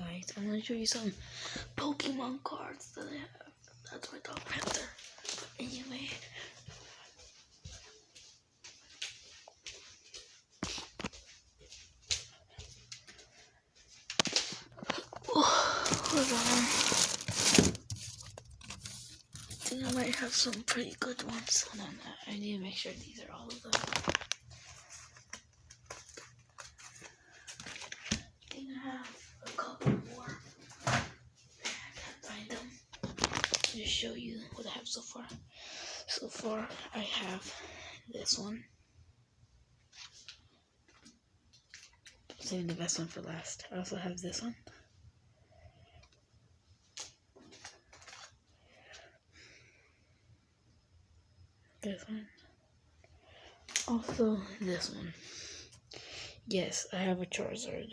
guys, I'm gonna show you some Pokemon cards that I have. That's my dog Panther. But anyway. Hold on. I think I might have some pretty good ones. Hold on, I need to make sure these are all of them. I think I have a couple more. I can't find them. I'll just show you what I have so far. So far, I have this one. Saving the best one for last. I also have this one. This one. Also, this one. Yes, I have a Charizard.